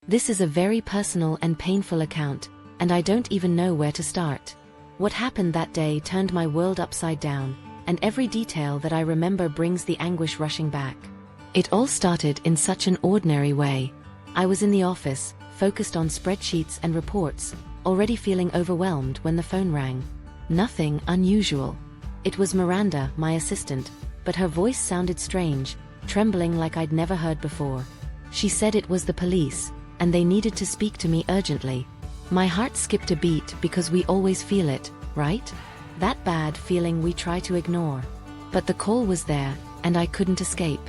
This is a very personal and painful account, and I don't even know where to start. What happened that day turned my world upside down, and every detail that I remember brings the anguish rushing back. It all started in such an ordinary way. I was in the office, focused on spreadsheets and reports, already feeling overwhelmed when the phone rang. Nothing unusual. It was Miranda, my assistant, but her voice sounded strange, trembling like I'd never heard before. She said it was the police, and they needed to speak to me urgently. My heart skipped a beat because we always feel it, right? That bad feeling we try to ignore. But the call was there, and I couldn't escape.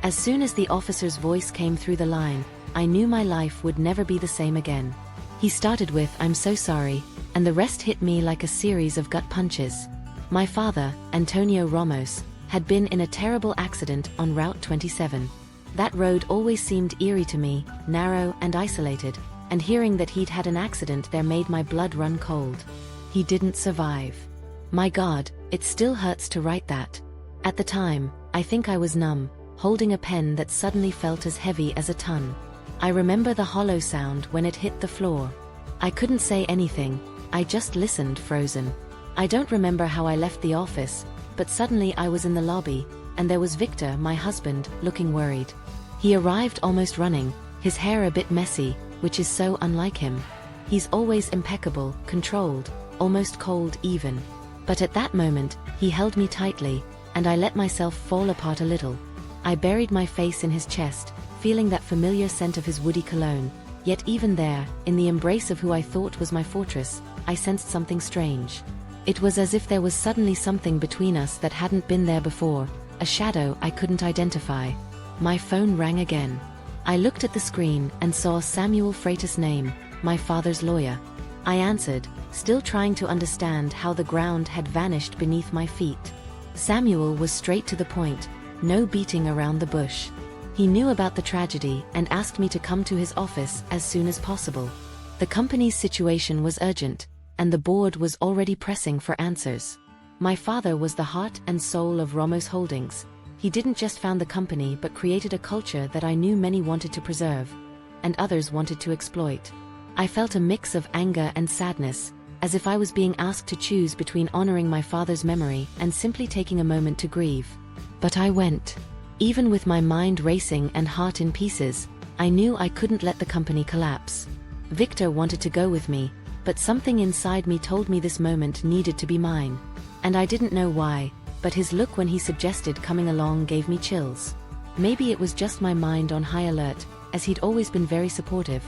As soon as the officer's voice came through the line, I knew my life would never be the same again. He started with, "I'm so sorry," and the rest hit me like a series of gut punches. My father, Antonio Ramos, had been in a terrible accident on Route 27. That road always seemed eerie to me, narrow and isolated, and hearing that he'd had an accident there made my blood run cold. He didn't survive. My God, it still hurts to write that. At the time, I think I was numb, holding a pen that suddenly felt as heavy as a ton. I remember the hollow sound when it hit the floor. I couldn't say anything, I just listened, frozen. I don't remember how I left the office, but suddenly I was in the lobby, and there was Victor, my husband, looking worried. He arrived almost running, his hair a bit messy, which is so unlike him. He's always impeccable, controlled, almost cold even. But at that moment, he held me tightly, and I let myself fall apart a little. I buried my face in his chest, feeling that familiar scent of his woody cologne, yet even there, in the embrace of who I thought was my fortress, I sensed something strange. It was as if there was suddenly something between us that hadn't been there before, a shadow I couldn't identify. My phone rang again. I looked at the screen and saw Samuel Freitas' name, my father's lawyer. I answered, still trying to understand how the ground had vanished beneath my feet. Samuel was straight to the point, no beating around the bush. He knew about the tragedy and asked me to come to his office as soon as possible. The company's situation was urgent, and the board was already pressing for answers. My father was the heart and soul of Ramos Holdings. He didn't just found the company but created a culture that I knew many wanted to preserve, and others wanted to exploit. I felt a mix of anger and sadness, as if I was being asked to choose between honoring my father's memory and simply taking a moment to grieve. But I went. Even with my mind racing and heart in pieces, I knew I couldn't let the company collapse. Victor wanted to go with me, but something inside me told me this moment needed to be mine. And I didn't know why, but his look when he suggested coming along gave me chills. Maybe it was just my mind on high alert, as he'd always been very supportive.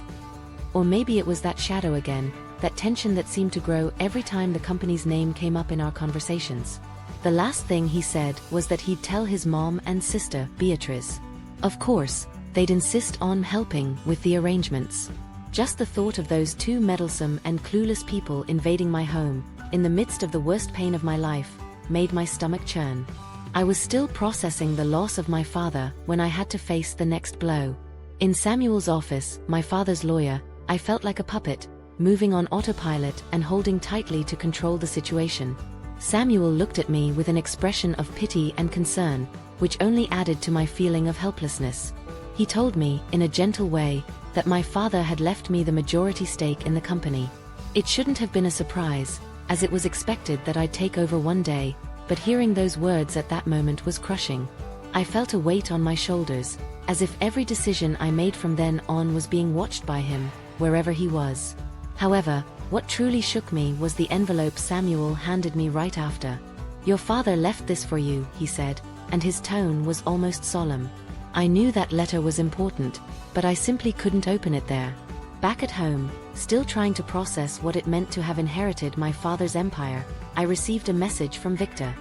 Or maybe it was that shadow again, that tension that seemed to grow every time the company's name came up in our conversations. The last thing he said was that he'd tell his mom and sister, Beatrice. Of course, they'd insist on helping with the arrangements. Just the thought of those two meddlesome and clueless people invading my home, in the midst of the worst pain of my life, made my stomach churn. I was still processing the loss of my father when I had to face the next blow. In Samuel's office, my father's lawyer, I felt like a puppet, moving on autopilot and holding tightly to control the situation. Samuel looked at me with an expression of pity and concern, which only added to my feeling of helplessness. He told me, in a gentle way, that my father had left me the majority stake in the company. It shouldn't have been a surprise, as it was expected that I'd take over one day, but hearing those words at that moment was crushing. I felt a weight on my shoulders, as if every decision I made from then on was being watched by him, wherever he was. However, what truly shook me was the envelope Samuel handed me right after. "Your father left this for you," he said, and his tone was almost solemn. I knew that letter was important, but I simply couldn't open it there. Back at home, still trying to process what it meant to have inherited my father's empire, I received a message from Victor.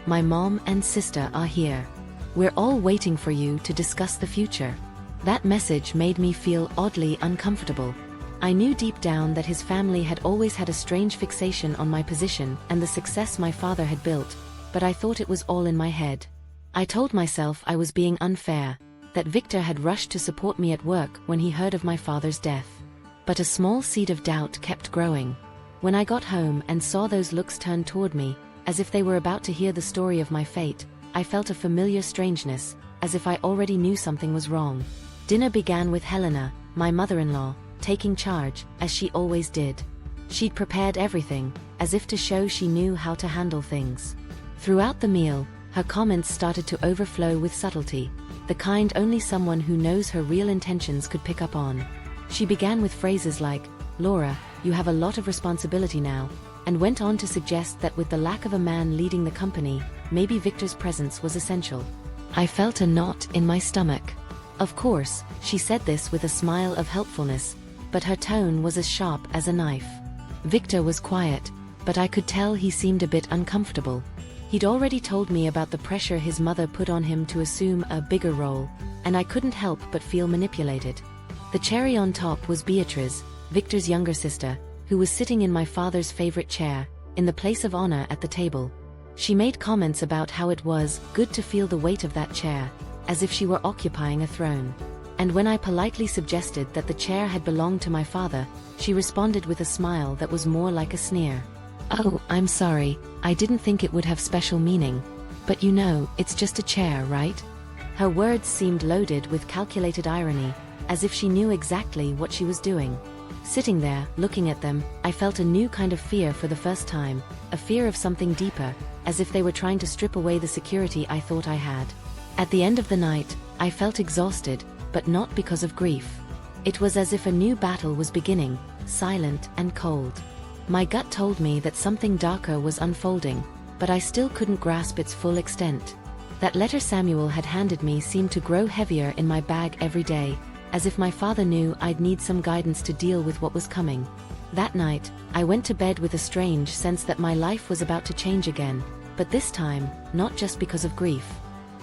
"My mom and sister are here. We're all waiting for you to discuss the future." That message made me feel oddly uncomfortable. I knew deep down that his family had always had a strange fixation on my position and the success my father had built, but I thought it was all in my head. I told myself I was being unfair, that Victor had rushed to support me at work when he heard of my father's death. But a small seed of doubt kept growing. When I got home and saw those looks turned toward me, as if they were about to hear the story of my fate, I felt a familiar strangeness, as if I already knew something was wrong. Dinner began with Helena, my mother-in-law, taking charge, as she always did. She'd prepared everything, as if to show she knew how to handle things. Throughout the meal, her comments started to overflow with subtlety, the kind only someone who knows her real intentions could pick up on. She began with phrases like, "Laura, you have a lot of responsibility now," and went on to suggest that with the lack of a man leading the company, maybe Victor's presence was essential. I felt a knot in my stomach. Of course, she said this with a smile of helpfulness, but her tone was as sharp as a knife. Victor was quiet, but I could tell he seemed a bit uncomfortable. He'd already told me about the pressure his mother put on him to assume a bigger role, and I couldn't help but feel manipulated. The cherry on top was Beatrice, Victor's younger sister, who was sitting in my father's favorite chair, in the place of honor at the table. She made comments about how it was good to feel the weight of that chair, as if she were occupying a throne. And when I politely suggested that the chair had belonged to my father, she responded with a smile that was more like a sneer. "Oh, I'm sorry, I didn't think it would have special meaning. But you know, it's just a chair, right?" Her words seemed loaded with calculated irony, as if she knew exactly what she was doing. Sitting there, looking at them, I felt a new kind of fear for the first time, a fear of something deeper, as if they were trying to strip away the security I thought I had. At the end of the night, I felt exhausted, but not because of grief. It was as if a new battle was beginning, silent and cold. My gut told me that something darker was unfolding, but I still couldn't grasp its full extent. That letter Samuel had handed me seemed to grow heavier in my bag every day, as if my father knew I'd need some guidance to deal with what was coming. That night, I went to bed with a strange sense that my life was about to change again, but this time, not just because of grief.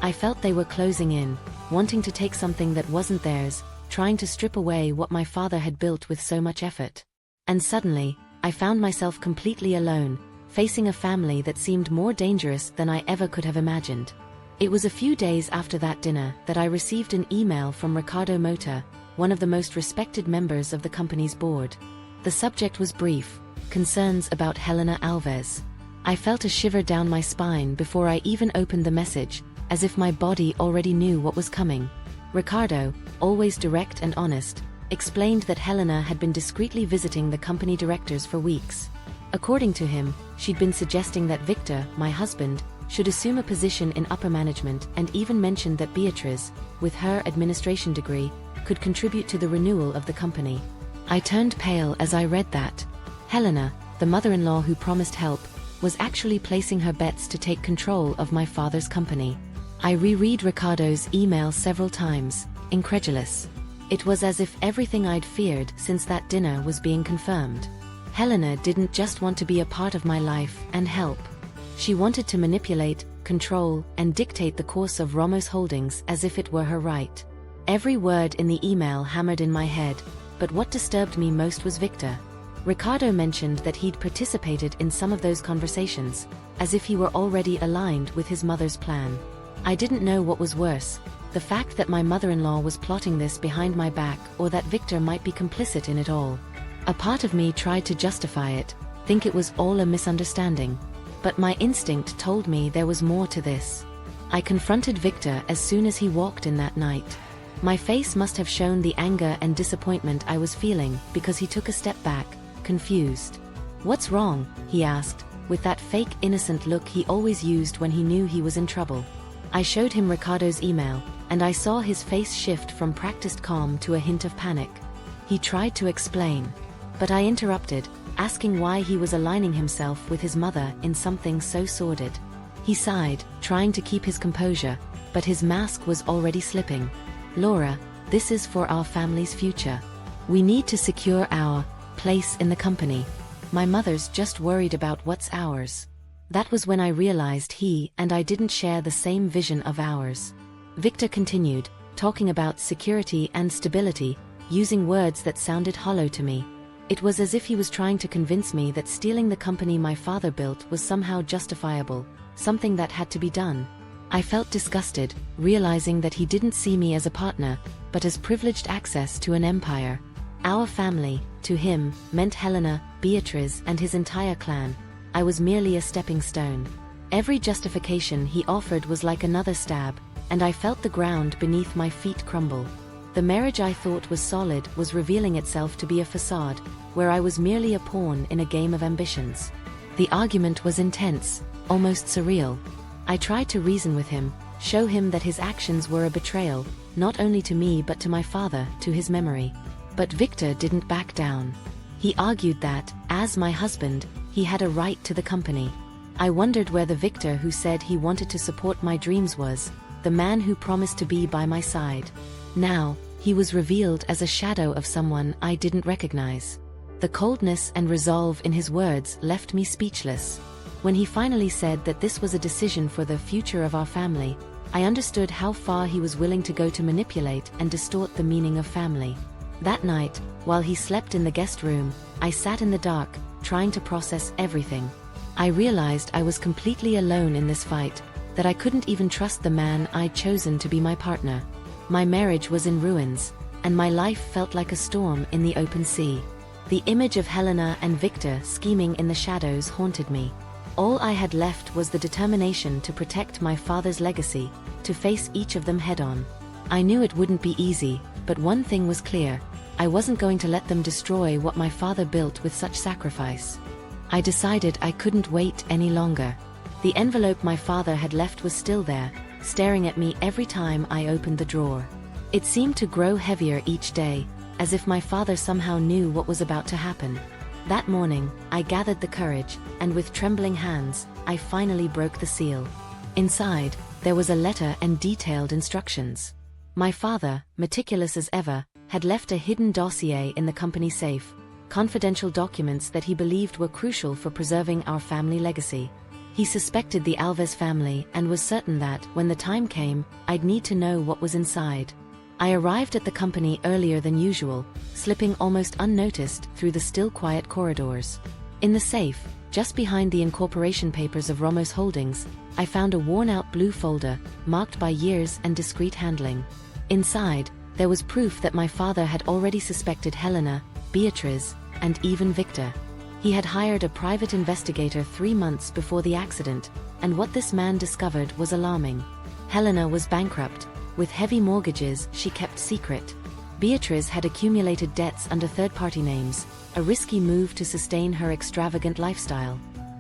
I felt they were closing in, wanting to take something that wasn't theirs, trying to strip away what my father had built with so much effort. And suddenly, I found myself completely alone, facing a family that seemed more dangerous than I ever could have imagined. It was a few days after that dinner that I received an email from Ricardo Mota, one of the most respected members of the company's board. The subject was brief: concerns about Helena Alves. I felt a shiver down my spine before I even opened the message, as if my body already knew what was coming. Ricardo, always direct and honest, explained that Helena had been discreetly visiting the company directors for weeks. According to him, she'd been suggesting that Victor, my husband, should assume a position in upper management, and even mentioned that Beatrice, with her administration degree, could contribute to the renewal of the company. I turned pale as I read that. Helena, the mother-in-law who promised help, was actually placing her bets to take control of my father's company. I reread Ricardo's email several times, incredulous. It was as if everything I'd feared since that dinner was being confirmed. Helena didn't just want to be a part of my life and help. She wanted to manipulate, control, and dictate the course of Ramos Holdings as if it were her right. Every word in the email hammered in my head, but what disturbed me most was Victor. Ricardo mentioned that he'd participated in some of those conversations, as if he were already aligned with his mother's plan. I didn't know what was worse, the fact that my mother-in-law was plotting this behind my back, or that Victor might be complicit in it all. A part of me tried to justify it, think it was all a misunderstanding. But my instinct told me there was more to this. I confronted Victor as soon as he walked in that night. My face must have shown the anger and disappointment I was feeling, because he took a step back, confused. "What's wrong?" he asked, with that fake innocent look he always used when he knew he was in trouble. I showed him Ricardo's email, and I saw his face shift from practiced calm to a hint of panic. He tried to explain, but I interrupted, asking why he was aligning himself with his mother in something so sordid. He sighed, trying to keep his composure, but his mask was already slipping. "Laura, this is for our family's future. We need to secure our place in the company. My mother's just worried about what's ours." That was when I realized he and I didn't share the same vision of ours. Victor continued, talking about security and stability, using words that sounded hollow to me. It was as if he was trying to convince me that stealing the company my father built was somehow justifiable, something that had to be done. I felt disgusted, realizing that he didn't see me as a partner, but as privileged access to an empire. Our family, to him, meant Helena, Beatrice, and his entire clan. I was merely a stepping stone. Every justification he offered was like another stab, and I felt the ground beneath my feet crumble. The marriage I thought was solid was revealing itself to be a facade, where I was merely a pawn in a game of ambitions. The argument was intense, almost surreal. I tried to reason with him, show him that his actions were a betrayal, not only to me but to my father, to his memory. But Victor didn't back down. He argued that, as my husband, he had a right to the company. I wondered where the Victor who said he wanted to support my dreams was, the man who promised to be by my side. Now, he was revealed as a shadow of someone I didn't recognize. The coldness and resolve in his words left me speechless. When he finally said that this was a decision for the future of our family, I understood how far he was willing to go to manipulate and distort the meaning of family. That night, while he slept in the guest room, I sat in the dark, trying to process everything. I realized I was completely alone in this fight, that I couldn't even trust the man I'd chosen to be my partner. My marriage was in ruins, and my life felt like a storm in the open sea. The image of Helena and Victor scheming in the shadows haunted me. All I had left was the determination to protect my father's legacy, to face each of them head-on. I knew it wouldn't be easy, but one thing was clear: I wasn't going to let them destroy what my father built with such sacrifice. I decided I couldn't wait any longer. The envelope my father had left was still there, staring at me every time I opened the drawer. It seemed to grow heavier each day, as if my father somehow knew what was about to happen. That morning, I gathered the courage, and with trembling hands, I finally broke the seal. Inside, there was a letter and detailed instructions. My father, meticulous as ever, had left a hidden dossier in the company safe, confidential documents that he believed were crucial for preserving our family legacy. He suspected the Alves family and was certain that, when the time came, I'd need to know what was inside. I arrived at the company earlier than usual, slipping almost unnoticed through the still quiet corridors. In the safe, just behind the incorporation papers of Ramos Holdings, I found a worn-out blue folder, marked by years and discreet handling. Inside, there was proof that my father had already suspected Helena, Beatriz, and even Victor. He had hired a private investigator 3 months before the accident, and what this man discovered was alarming. Helena was bankrupt, with heavy mortgages she kept secret. Beatriz had accumulated debts under third-party names, a risky move to sustain her extravagant lifestyle.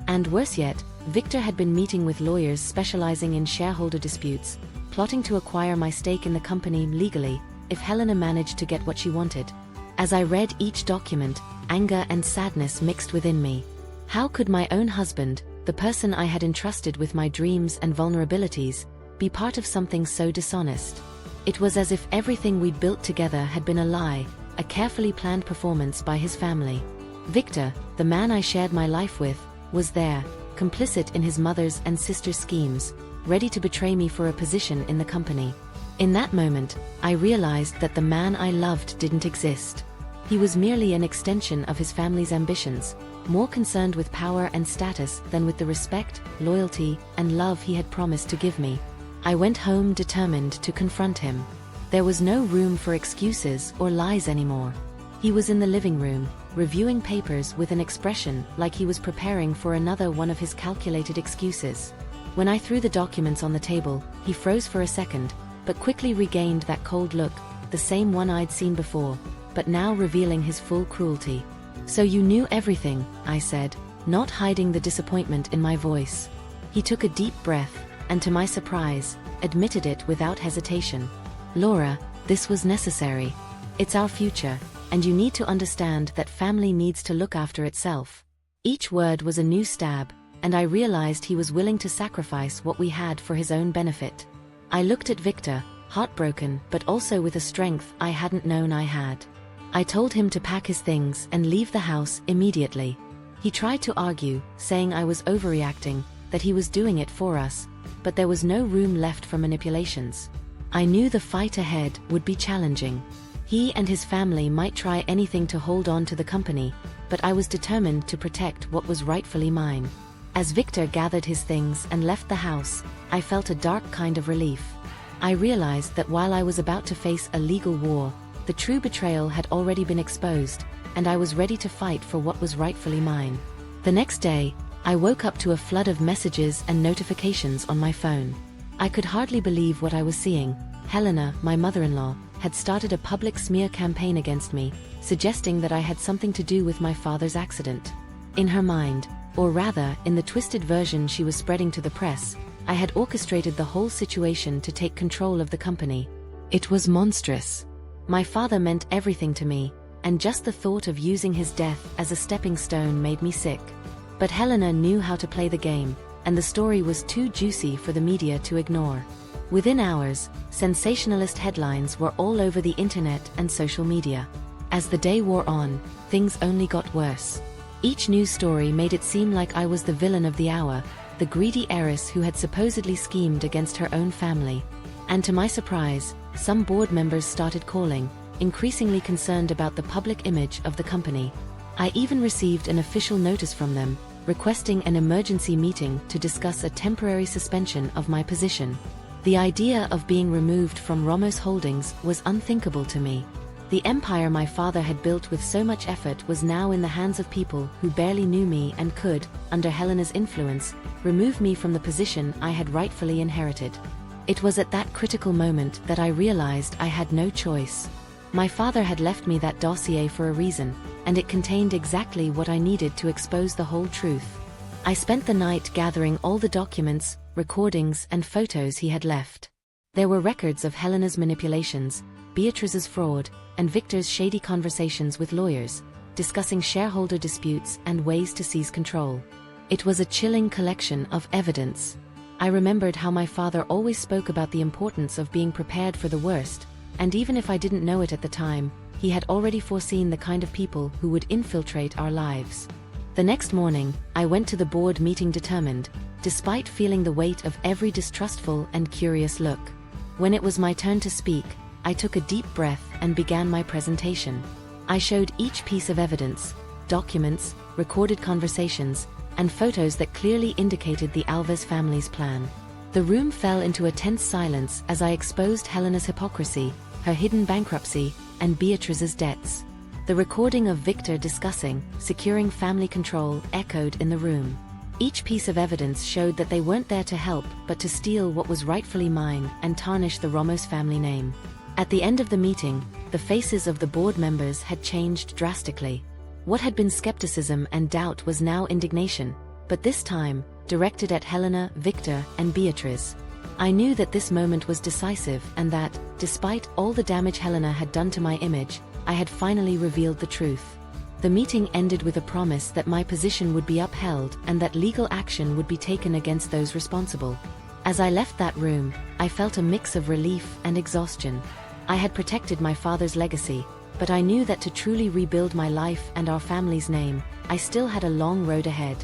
And worse yet, Victor had been meeting with lawyers specializing in shareholder disputes, plotting to acquire my stake in the company legally, if Helena managed to get what she wanted. As I read each document, anger and sadness mixed within me. How could my own husband, the person I had entrusted with my dreams and vulnerabilities, be part of something so dishonest? It was as if everything we'd built together had been a lie, a carefully planned performance by his family. Victor, the man I shared my life with, was there, complicit in his mother's and sister's schemes, ready to betray me for a position in the company. In that moment, I realized that the man I loved didn't exist. He was merely an extension of his family's ambitions, more concerned with power and status than with the respect, loyalty, and love he had promised to give me. I went home determined to confront him. There was no room for excuses or lies anymore. He was in the living room, reviewing papers with an expression like he was preparing for another one of his calculated excuses. When I threw the documents on the table, he froze for a second, but quickly regained that cold look, the same one I'd seen before, but now revealing his full cruelty. "So you knew everything," I said, not hiding the disappointment in my voice. He took a deep breath, and to my surprise, admitted it without hesitation. "Laura, this was necessary. It's our future, and you need to understand that family needs to look after itself." Each word was a new stab, and I realized he was willing to sacrifice what we had for his own benefit. I looked at Victor, heartbroken but also with a strength I hadn't known I had. I told him to pack his things and leave the house immediately. He tried to argue, saying I was overreacting, that he was doing it for us, but there was no room left for manipulations. I knew the fight ahead would be challenging. He and his family might try anything to hold on to the company, but I was determined to protect what was rightfully mine. As Victor gathered his things and left the house, I felt a dark kind of relief. I realized that while I was about to face a legal war, the true betrayal had already been exposed, and I was ready to fight for what was rightfully mine. The next day, I woke up to a flood of messages and notifications on my phone. I could hardly believe what I was seeing. Helena, my mother-in-law, had started a public smear campaign against me, suggesting that I had something to do with my father's accident. In her mind, or rather, in the twisted version she was spreading to the press, I had orchestrated the whole situation to take control of the company. It was monstrous. My father meant everything to me, and just the thought of using his death as a stepping stone made me sick. But Helena knew how to play the game, and the story was too juicy for the media to ignore. Within hours, sensationalist headlines were all over the internet and social media. As the day wore on, things only got worse. Each news story made it seem like I was the villain of the hour, the greedy heiress who had supposedly schemed against her own family. And to my surprise, some board members started calling, increasingly concerned about the public image of the company. I even received an official notice from them, requesting an emergency meeting to discuss a temporary suspension of my position. The idea of being removed from Ramos Holdings was unthinkable to me. The empire my father had built with so much effort was now in the hands of people who barely knew me and could, under Helena's influence, remove me from the position I had rightfully inherited. It was at that critical moment that I realized I had no choice. My father had left me that dossier for a reason, and it contained exactly what I needed to expose the whole truth. I spent the night gathering all the documents, recordings, and photos he had left. There were records of Helena's manipulations, Beatrice's fraud, and Victor's shady conversations with lawyers, discussing shareholder disputes and ways to seize control. It was a chilling collection of evidence. I remembered how my father always spoke about the importance of being prepared for the worst, and even if I didn't know it at the time, he had already foreseen the kind of people who would infiltrate our lives. The next morning, I went to the board meeting determined, despite feeling the weight of every distrustful and curious look. When it was my turn to speak, I took a deep breath and began my presentation. I showed each piece of evidence, documents, recorded conversations, and photos that clearly indicated the Alves family's plan. The room fell into a tense silence as I exposed Helena's hypocrisy, her hidden bankruptcy, and Beatrice's debts. The recording of Victor discussing securing family control echoed in the room. Each piece of evidence showed that they weren't there to help but to steal what was rightfully mine and tarnish the Ramos family name. At the end of the meeting, the faces of the board members had changed drastically. What had been skepticism and doubt was now indignation, but this time, directed at Helena, Victor, and Beatrice. I knew that this moment was decisive and that, despite all the damage Helena had done to my image, I had finally revealed the truth. The meeting ended with a promise that my position would be upheld and that legal action would be taken against those responsible. As I left that room, I felt a mix of relief and exhaustion. I had protected my father's legacy, but I knew that to truly rebuild my life and our family's name, I still had a long road ahead.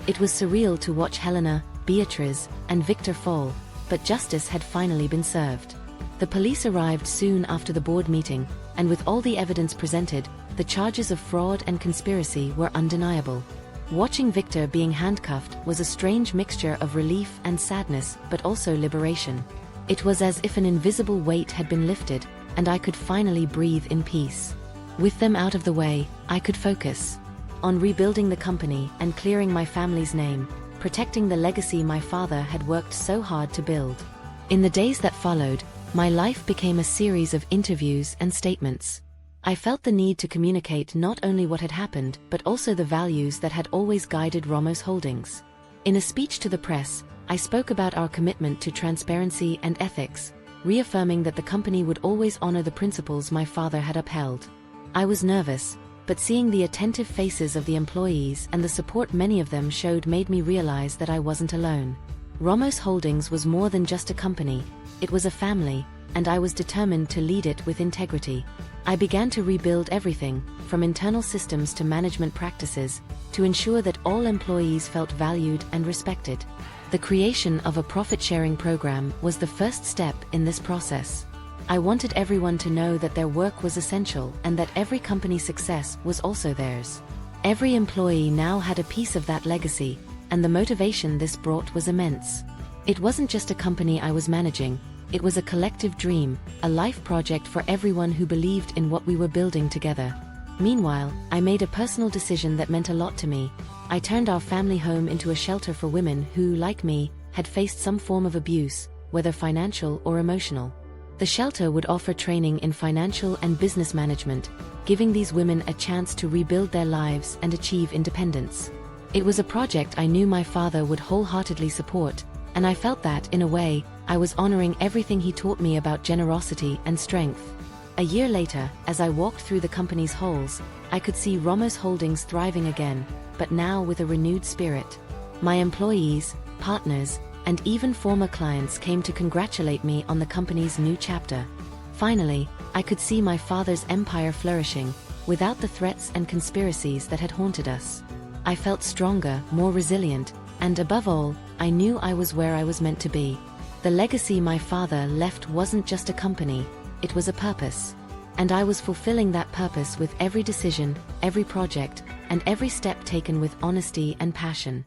It was surreal to watch Helena, Beatrice, and Victor fall, but justice had finally been served. The police arrived soon after the board meeting, and with all the evidence presented, the charges of fraud and conspiracy were undeniable. Watching Victor being handcuffed was a strange mixture of relief and sadness, but also liberation. It was as if an invisible weight had been lifted, and I could finally breathe in peace. With them out of the way, I could focus on rebuilding the company and clearing my family's name, protecting the legacy my father had worked so hard to build. In the days that followed, my life became a series of interviews and statements. I felt the need to communicate not only what had happened, but also the values that had always guided Ramos Holdings. In a speech to the press, I spoke about our commitment to transparency and ethics, reaffirming that the company would always honor the principles my father had upheld. I was nervous, but seeing the attentive faces of the employees and the support many of them showed made me realize that I wasn't alone. Ramos Holdings was more than just a company, it was a family, and I was determined to lead it with integrity. I began to rebuild everything, from internal systems to management practices, to ensure that all employees felt valued and respected. The creation of a profit-sharing program was the first step in this process. I wanted everyone to know that their work was essential and that every company's success was also theirs. Every employee now had a piece of that legacy, and the motivation this brought was immense. It wasn't just a company I was managing, it was a collective dream, a life project for everyone who believed in what we were building together. Meanwhile, I made a personal decision that meant a lot to me. I turned our family home into a shelter for women who, like me, had faced some form of abuse, whether financial or emotional. The shelter would offer training in financial and business management, giving these women a chance to rebuild their lives and achieve independence. It was a project I knew my father would wholeheartedly support, and I felt that, in a way, I was honoring everything he taught me about generosity and strength. A year later, as I walked through the company's halls, I could see Ramos Holdings thriving again, but now with a renewed spirit. My employees, partners, and even former clients came to congratulate me on the company's new chapter. Finally, I could see my father's empire flourishing, without the threats and conspiracies that had haunted us. I felt stronger, more resilient, and above all, I knew I was where I was meant to be. The legacy my father left wasn't just a company, it was a purpose. And I was fulfilling that purpose with every decision, every project, and every step taken with honesty and passion.